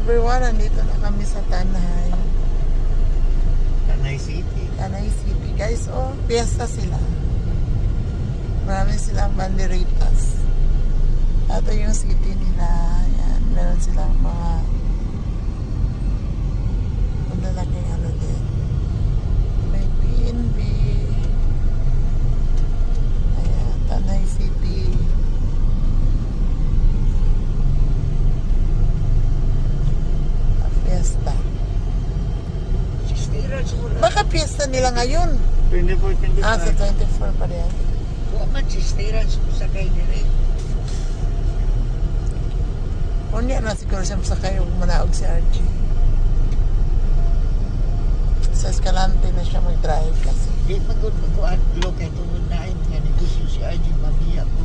everyone, nandito na kami sa Tanay. Tanay City. Tanay City. Guys, oh, piyesta sila. Marami silang banderitas. Ito yung city nila. Yan, meron silang mga malalaking ano din. May PNB. Ayan, Tanay City. Fiesta. Baka fiesta nila ngayon. 24, 25. Ah, sa 24 pa rin. Huwag man sistiran sa kay nila. Unya na siguro siya masakay yung manaog si RG. Sa Escalante na siya mag-drive kasi. Di magod magkuhan lo kay tungod na ay nga negosyo si Arjun Mamiya ko.